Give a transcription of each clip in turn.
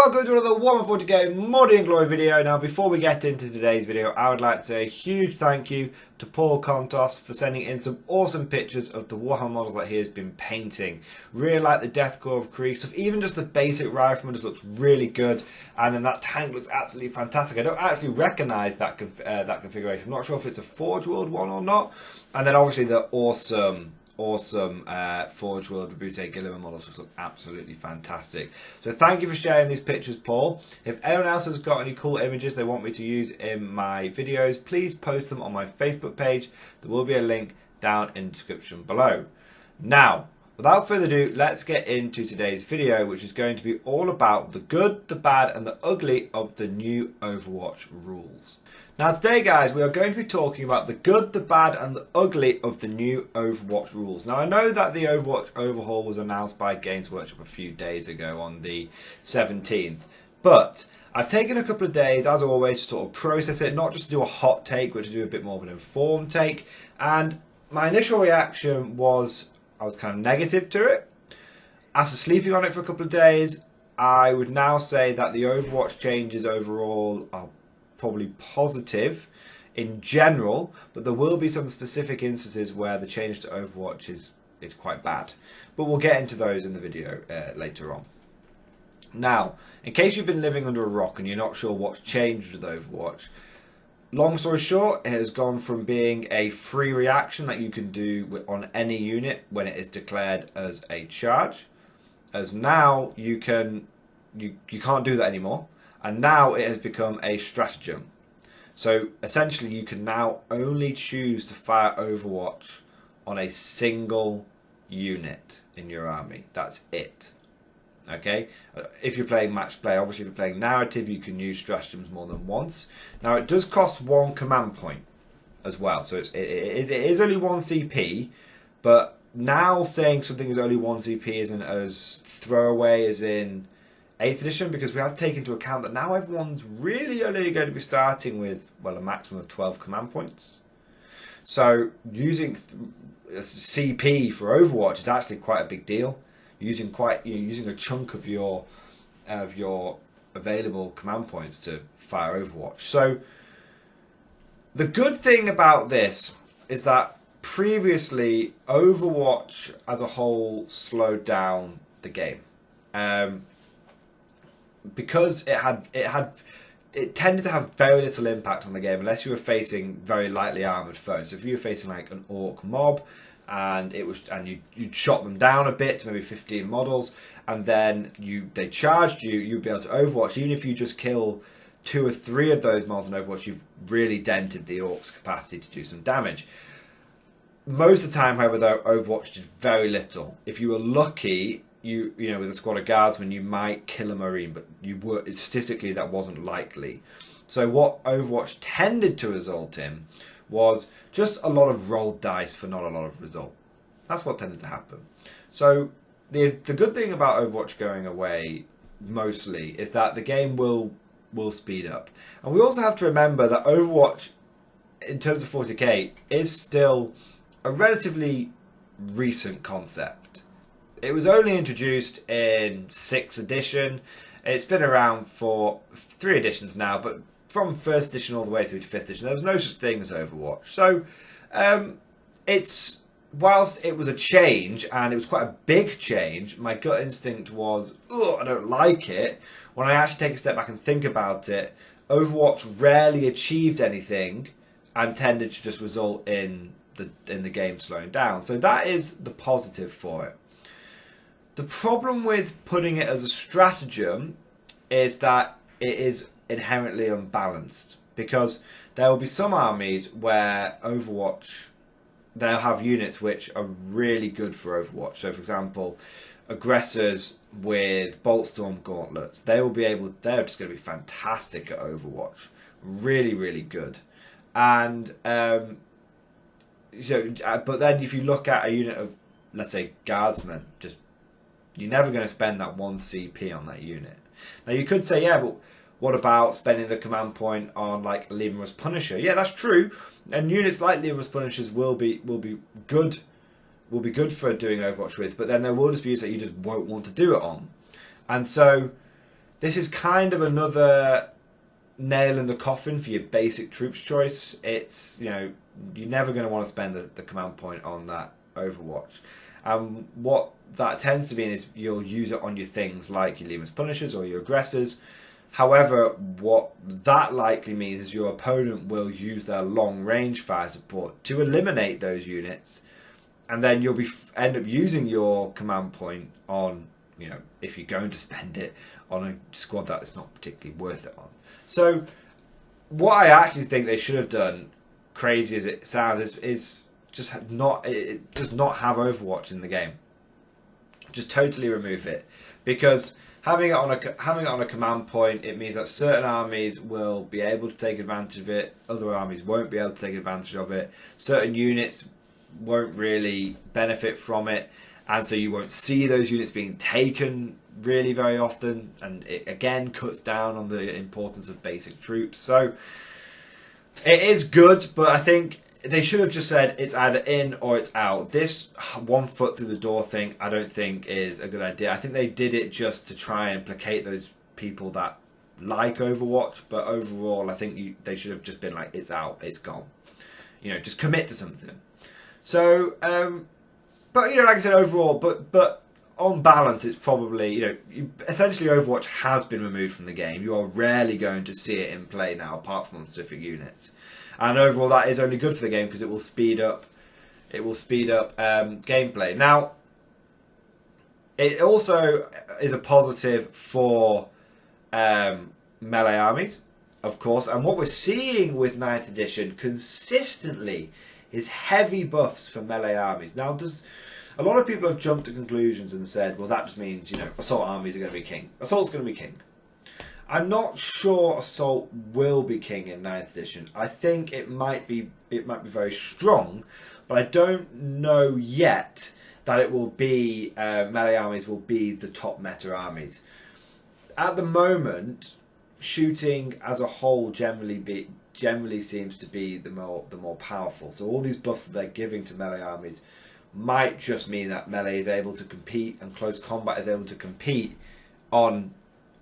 welcome to another Warhammer 40k Mordian Glory video. Now before we get into today's video, I would like to say a huge thank you to Paul Contos for sending in some awesome pictures of the Warhammer models that he has been painting. Really like the Deathcore of Krieg stuff, even just the basic rifleman just looks really good, and then that tank looks absolutely fantastic. I don't actually recognise that configuration, I'm not sure if it's a Forge World one or not, and then obviously the awesome Forge World Rebute Gilliman models just look absolutely fantastic. So thank you for sharing these pictures, Paul. If anyone else has got any cool images they want me to use in my videos, please post them on my Facebook page. There will be a link down in the description below. Now, without further ado, let's get into today's video, which is going to be all about the good, the bad and the ugly of the new Overwatch rules. Now today, guys, we are going to be talking about the good, the bad and the ugly of the new Overwatch rules. Now I know that the Overwatch overhaul was announced by Games Workshop a few days ago on the 17th, but I've taken a couple of days, as always, to sort of process it, not just to do a hot take, but to do a bit more of an informed take. And my initial reaction was, I was kind of negative to it. After sleeping on it for a couple of days, I would now say that the Overwatch changes overall are probably positive in general, but there will be some specific instances where the change to Overwatch is quite bad. But we'll get into those in the video later on. Now, in case you've been living under a rock and you're not sure what's changed with Overwatch, long story short, it has gone from being a free reaction that you can do on any unit when it is declared as a charge, as now you can't do that anymore, and now it has become a stratagem. So essentially you can now only choose to fire Overwatch on a single unit in your army. That's it. Okay, if you're playing match play, obviously if you're playing narrative, you can use stratagems more than once. Now it does cost 1 command point as well, so it is only 1 CP, but now saying something is only 1 CP isn't as throwaway as in 8th edition, because we have to take into account that now everyone's really only going to be starting with, well, a maximum of 12 command points. So using CP for Overwatch is actually quite a big deal. Using a chunk of your available command points to fire Overwatch. So the good thing about this is that previously Overwatch as a whole slowed down the game, because it tended to have very little impact on the game unless you were facing very lightly armored foes. So if you were facing like an orc mob, and you shot them down a bit to maybe 15 models, and then they charged you, you'd be able to Overwatch. Even if you just kill 2 or 3 of those models in Overwatch, you've really dented the orc's capacity to do some damage. Most of the time, however, though, Overwatch did very little. If you were lucky, you know, with a squad of guardsmen, you might kill a marine, but statistically that wasn't likely. So what Overwatch tended to result in was just a lot of rolled dice for not a lot of result. That's what tended to happen. So the good thing about Overwatch going away mostly is that the game will speed up. And we also have to remember that Overwatch, in terms of 40k, is still a relatively recent concept. It was only introduced in 6th edition. It's been around for 3 editions now, but from 1st edition all the way through to 5th edition, there was no such thing as Overwatch. So, whilst it was a change, and it was quite a big change, my gut instinct was, oh, I don't like it. When I actually take a step back and think about it, Overwatch rarely achieved anything, and tended to just result in the game slowing down. So that is the positive for it. The problem with putting it as a stratagem is that it is inherently unbalanced, because there will be some armies where Overwatch, they'll have units which are really good for Overwatch. So for example, aggressors with Boltstorm gauntlets, they're just going to be fantastic at Overwatch, really, really good. And but then if you look at a unit of, let's say, guardsmen, you're never going to spend that 1 CP on that unit. Now you could say, yeah, but what about spending the command point on like Lemur's Punisher? Yeah, that's true. And units like Lemur's Punishers will be good for doing Overwatch with, but then there will just be units that you just won't want to do it on. And so this is kind of another nail in the coffin for your basic troops choice. It's, you know, you're never going to want to spend the command point on that Overwatch. What that tends to mean is you'll use it on your things like your Leman's Punishers or your Aggressors. However, what that likely means is your opponent will use their long range fire support to eliminate those units, and then you'll end up using your command point on, you know, if you're going to spend it on a squad that it's not particularly worth it on. So what I actually think they should have done, crazy as it sounds, is just not, it does not have Overwatch in the game. Just totally remove it, because having it on a command point, it means that certain armies will be able to take advantage of it, other armies won't be able to take advantage of it, certain units won't really benefit from it, and so you won't see those units being taken really very often, and it again cuts down on the importance of basic troops. So it is good, but I think they should have just said it's either in or it's out. This 1 foot through the door thing, I don't think is a good idea. I think they did it just to try and placate those people that like Overwatch, but overall I think they should have just been like, it's out, it's gone. You know, just commit to something. So, but you know, like I said, overall, but on balance, it's probably, you know, essentially Overwatch has been removed from the game. You are rarely going to see it in play now, apart from on specific units. And overall, that is only good for the game because it will speed up. It will speed up gameplay. Now, it also is a positive for melee armies, of course. And what we're seeing with 9th edition consistently is heavy buffs for melee armies. Now, a lot of people have jumped to conclusions and said, well, that just means, you know, assault armies are going to be king. Assault's going to be king. I'm not sure Assault will be king in 9th edition. I think it might be very strong, but I don't know yet that it will be melee armies will be the top meta armies. At the moment, shooting as a whole generally seems to be the more powerful. So all these buffs that they're giving to melee armies might just mean that melee is able to compete and close combat is able to compete on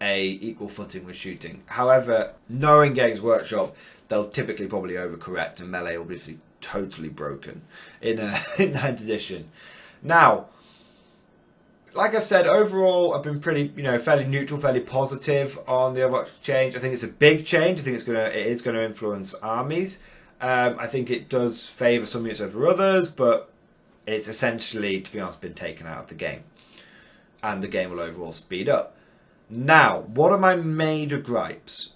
a equal footing with shooting. However, knowing Games Workshop, they'll typically probably overcorrect and melee will be totally broken in 9th edition. Now, like I've said, overall I've been pretty, you know, fairly neutral, fairly positive on the Overwatch change. I think it's a big change. I think it is going to influence armies. I think it does favour some units over others, but it's essentially, to be honest, been taken out of the game, and the game will overall speed up. Now, what are my major gripes?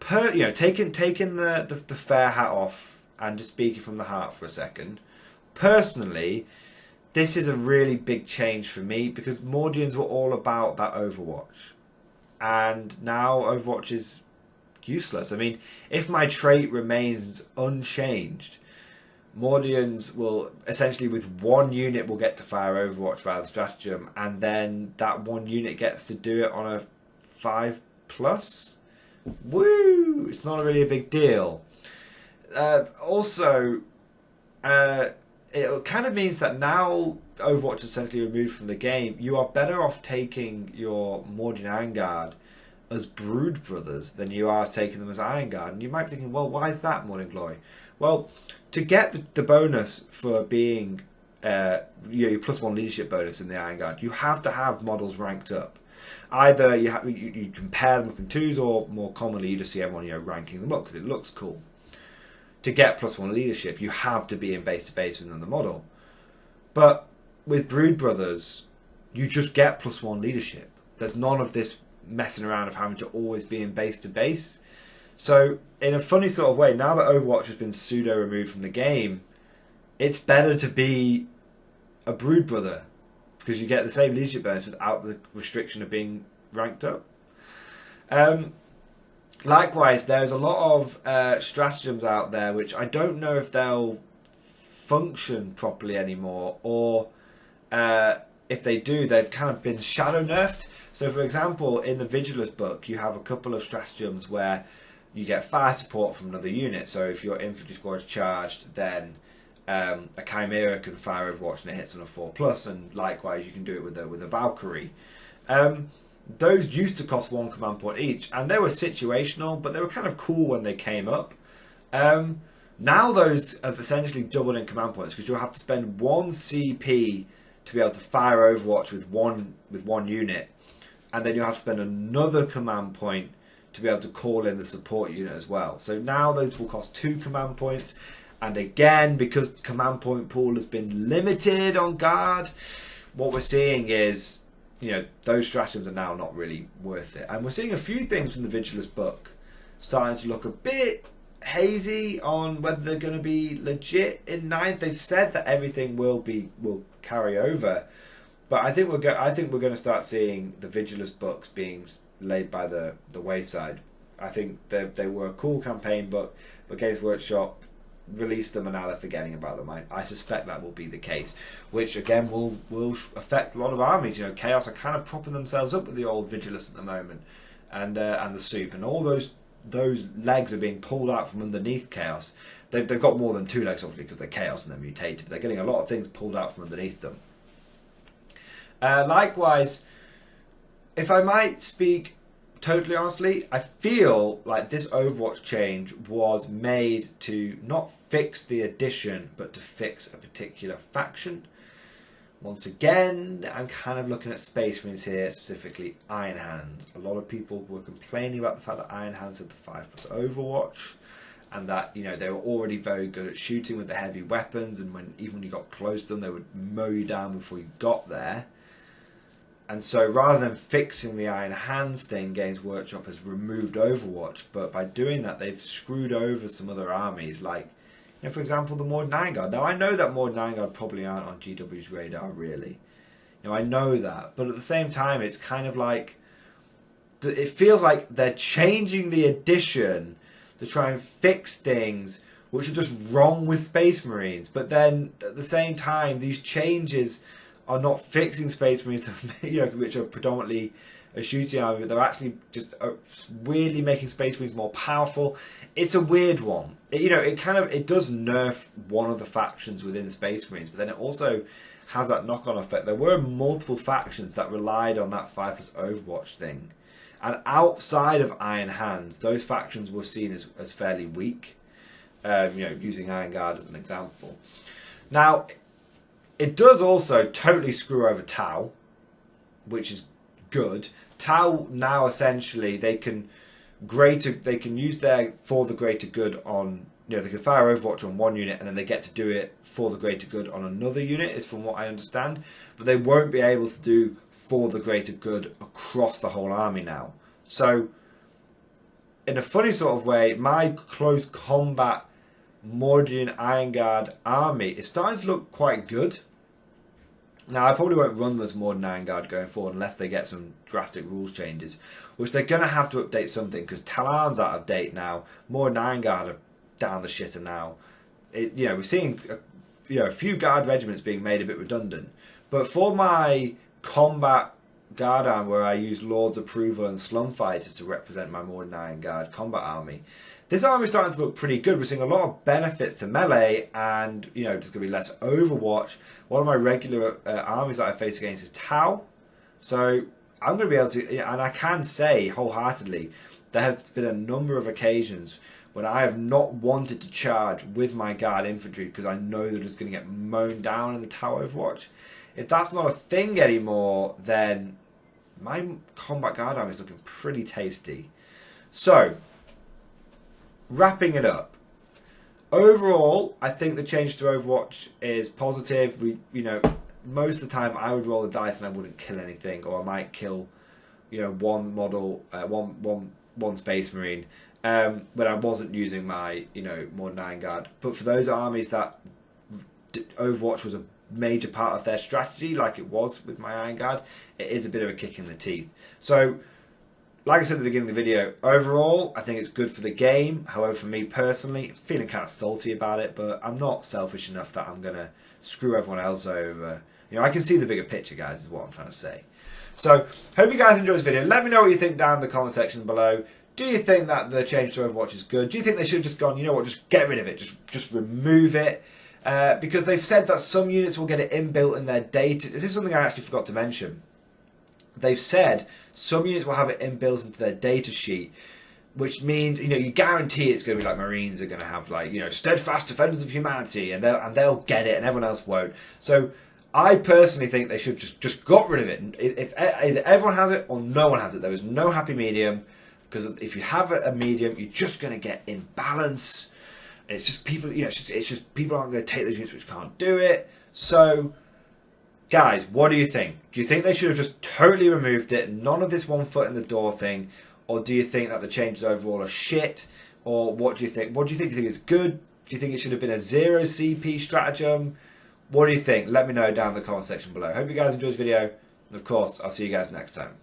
Taking the fair hat off and just speaking from the heart for a second. Personally, this is a really big change for me because Mordians were all about that Overwatch, and now Overwatch is useless. I mean, if my trait remains unchanged, Mordians will essentially, with one unit, will get to fire Overwatch via the stratagem, and then that one unit gets to do it on a 5+. Woo! It's not really a big deal. Also, it kind of means that now Overwatch is essentially removed from the game. You are better off taking your Mordian Iron Guard as Brood Brothers than you are taking them as Iron Guard. And you might be thinking, well, why is that, Morning Glory? Well, to get the bonus for being your +1 leadership bonus in the Iron Guard, you have to have models ranked up. Either you compare them up in 2s, or more commonly you just see everyone ranking them up because it looks cool. To get +1 leadership, you have to be in base to base within the model. But with Brood Brothers, you just get +1 leadership. There's none of this messing around of having to always be in base to base. So, in a funny sort of way, now that Overwatch has been pseudo removed from the game, it's better to be a Brood Brother because you get the same leadership bonus without the restriction of being ranked up. Likewise, there's a lot of stratagems out there which I don't know if they'll function properly anymore, or if they do, they've kind of been shadow nerfed. So, for example, in the Vigilus book, you have a couple of stratagems where you get fire support from another unit. So if your infantry squad is charged, then a Chimera can fire Overwatch and it hits on a 4+, and likewise you can do it with a Valkyrie. those used to cost 1 command point each, and they were situational, but they were kind of cool when they came up. Now those have essentially doubled in command points, because you'll have to spend 1 CP to be able to fire Overwatch with one unit, and then you'll have to spend another command point to be able to call in the support unit as well. So now those will cost 2 command points, and again, because command point pool has been limited on guard, what we're seeing is, you know, those stratagems are now not really worth it. And we're seeing a few things from the Vigilus book starting to look a bit hazy on whether they're going to be legit in 9th. They've said that everything will carry over, but I think we're going to start seeing the Vigilus books being laid by the wayside. I think they were a cool campaign book, but Games Workshop released them and now they're forgetting about them. I suspect that will be the case, which again will affect a lot of armies. You know, Chaos are kind of propping themselves up with the old Vigilus at the moment, and the Soup, and all those legs are being pulled out from underneath Chaos. They've got more than 2 legs, obviously, because they're Chaos and they're mutated, but they're getting a lot of things pulled out from underneath them. Likewise, if I might speak totally honestly, I feel like this Overwatch change was made to not fix the addition, but to fix a particular faction. Once again, I'm kind of looking at Space Marines here, specifically Iron Hands. A lot of people were complaining about the fact that Iron Hands had the 5+ Overwatch, and that, you know, they were already very good at shooting with the heavy weapons, and even when you got close to them, they would mow you down before you got there. And so rather than fixing the Iron Hands thing, Games Workshop has removed Overwatch, but by doing that they've screwed over some other armies, like, you know, for example, the Mordian Iron Guard. Now I know that Mordian Iron Guard probably aren't on GW's radar really. You know, I know that, but at the same time it's kind of like, it feels like they're changing the addition to try and fix things which are just wrong with Space Marines, but then at the same time these changes are not fixing Space Marines, you know, which are predominantly a shooting army, but they're actually just weirdly making Space Marines more powerful. It's a weird one. You know, it does nerf one of the factions within Space Marines, but then it also has that knock-on effect. There were multiple factions that relied on that 5+ Overwatch thing, and outside of Iron Hands, those factions were seen as fairly weak. You know, using Iron Guard as an example. Now, it does also totally screw over Tau, which is good. Tau now essentially they can use their for the greater good on, you know, they can fire Overwatch on one unit and then they get to do it for the greater good on another unit, is from what I understand. But they won't be able to do for the greater good across the whole army now. So in a funny sort of way, my close combat Mordian Iron Guard army is starting to look quite good. Now, I probably won't run them as Mordian Iron Guard going forward unless they get some drastic rules changes, which they're going to have to update something, because Talon's out of date now. Mordian Iron Guard are down the shitter now. You know, we're seeing a few guard regiments being made a bit redundant. But for my combat guard arm, where I use Lord's Approval and Slum Fighters to represent my Mordian Iron Guard combat army, this army is starting to look pretty good. We're seeing a lot of benefits to melee, and, you know, there's going to be less Overwatch. One of my regular armies that I face against is Tau. So I'm going to be able to, and I can say wholeheartedly, there have been a number of occasions when I have not wanted to charge with my guard infantry because I know that it's going to get mown down in the Tau Overwatch. If that's not a thing anymore, then my combat guard army is looking pretty tasty. So, wrapping it up. Overall, I think the change to Overwatch is positive. You know, most of the time I would roll the dice and I wouldn't kill anything, or I might kill, you know, one model, one Space Marine, when I wasn't using my, you know, Mordian Iron Guard. But for those armies that Overwatch was a major part of their strategy, like it was with my Iron Guard, it is a bit of a kick in the teeth. So, like I said at the beginning of the video, overall, I think it's good for the game. However, for me personally, I'm feeling kind of salty about it, but I'm not selfish enough that I'm going to screw everyone else over. You know, I can see the bigger picture, guys, is what I'm trying to say. So, hope you guys enjoyed this video. Let me know what you think down in the comment section below. Do you think that the change to Overwatch is good? Do you think they should have just gone, you know what, just get rid of it, just remove it? Because they've said that some units will get it inbuilt in their data. This is something I actually forgot to mention. they've said some units will have it inbuilt into their data sheet, which means, you know, you guarantee it's going to be like Marines are going to have, like, you know, steadfast defenders of humanity, and they'll get it and everyone else won't. So I personally think they should just got rid of it. If either everyone has it or no one has it, there is no happy medium, because if you have a medium, you're just going to get imbalance. It's just people, you know, it's just people aren't going to take those units which can't do it. So guys, what do you think? Do you think they should have just totally removed it, none of this one foot in the door thing? Or do you think that the changes overall are shit? Or what do you think? What do you think? Do you think it's good? Do you think it should have been a 0 CP stratagem? What do you think? Let me know down in the comment section below. Hope you guys enjoyed this video. And of course, I'll see you guys next time.